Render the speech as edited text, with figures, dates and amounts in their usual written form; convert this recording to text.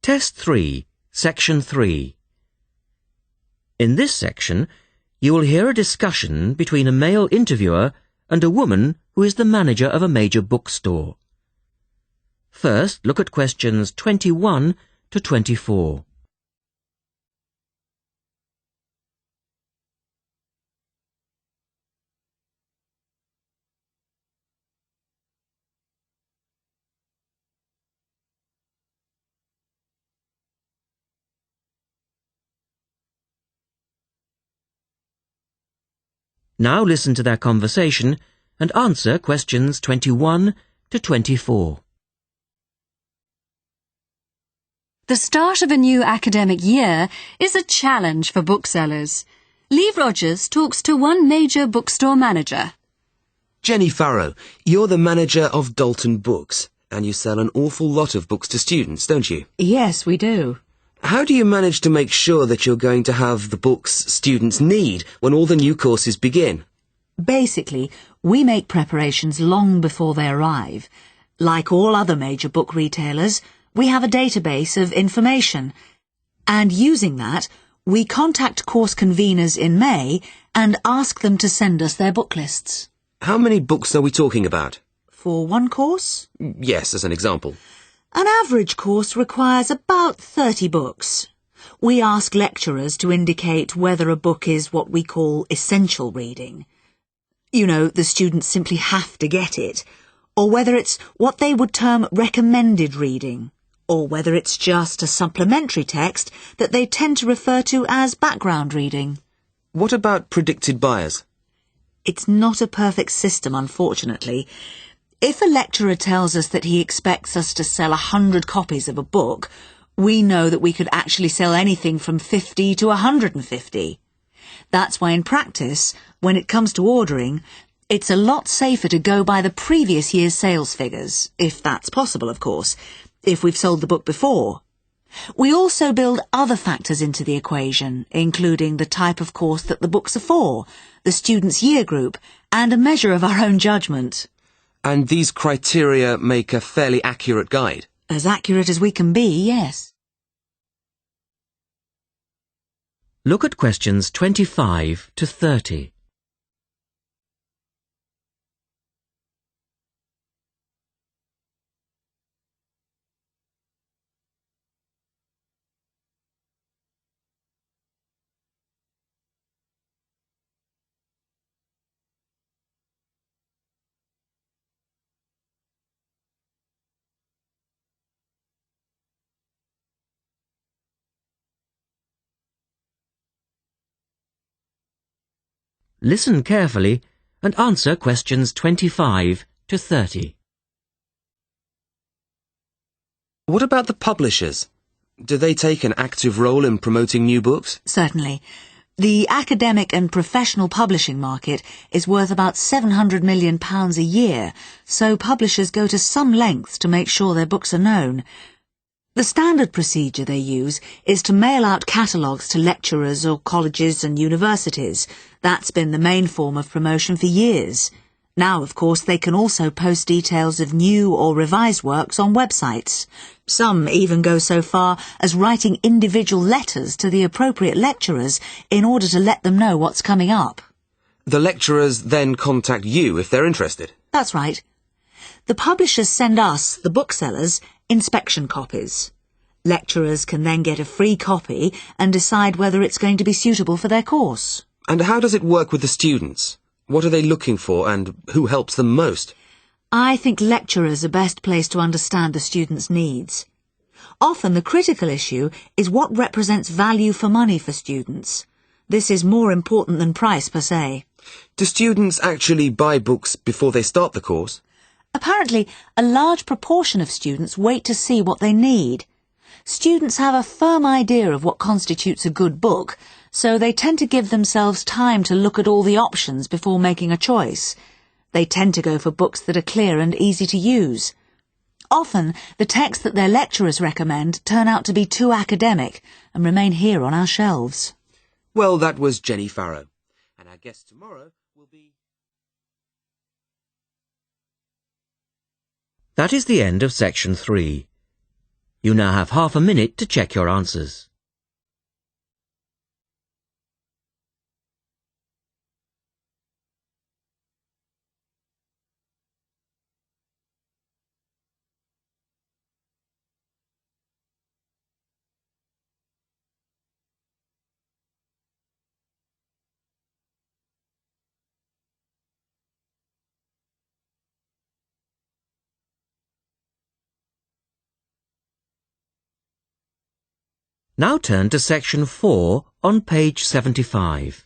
Test 3, Section 3. In this section, you will hear a discussion between a male interviewer and a woman who is the manager of a major bookstore. First, look at questions 21 to 24. Now listen to their conversation and answer questions 21 to 24. The start of a new academic year is a challenge for booksellers. Lee Rogers talks to one major bookstore manager. Jenny Farrow, you're the manager of Dalton Books, and you sell an awful lot of books to students, don't you? Yes, we do. How do you manage to make sure that you're going to have the books students need when all the new courses begin? Basically, we make preparations long before they arrive. Like all other major book retailers, we have a database of information. And using that, we contact course conveners in May and ask them to send us their book lists. How many books are we talking about? For one course? Yes, as an example. An average course requires about 30 books. We ask lecturers to indicate whether a book is what we call essential reading. You know, the students simply have to get it. Or whether it's what they would term recommended reading. Or whether it's just a supplementary text that they tend to refer to as background reading. What about predicted buyers? It's not a perfect system, unfortunately. If a lecturer tells us that he expects us to sell 100 copies of a book, we know that we could actually sell anything from 50 to 150. That's why in practice, when it comes to ordering, it's a lot safer to go by the previous year's sales figures, if that's possible, of course, if we've sold the book before. We also build other factors into the equation, including the type of course that the books are for, the student's year group, and a measure of our own judgment. And these criteria make a fairly accurate guide? As accurate as we can be, yes. Look at questions 25 to 30. Listen carefully and answer questions 25 to 30. What about the publishers? Do they take an active role in promoting new books? Certainly. The academic and professional publishing market is worth about £700 million a year, so publishers go to some lengths to make sure their books are known. The standard procedure they use is to mail out catalogues to lecturers or colleges and universities. That's been the main form of promotion for years. Now, of course, they can also post details of new or revised works on websites. Some even go so far as writing individual letters to the appropriate lecturers in order to let them know what's coming up. The lecturers then contact you if they're interested? That's right. The publishers send us, the booksellers, inspection copies. Lecturers can then get a free copy and decide whether it's going to be suitable for their course. And how does it work with the students? What are they looking for and who helps them most? I think lecturers are best placed to understand the students' needs. Often the critical issue is what represents value for money for students. This is more important than price per se. Do students actually buy books before they start the course? Apparently, a large proportion of students wait to see what they need. Students have a firm idea of what constitutes a good book, so they tend to give themselves time to look at all the options before making a choice. They tend to go for books that are clear and easy to use. Often, the texts that their lecturers recommend turn out to be too academic and remain here on our shelves. Well, that was Jenny Farrow. And our guest tomorrow will be... That is the end of section 3. You now have half a minute to check your answers. Now turn to section 4 on page 75.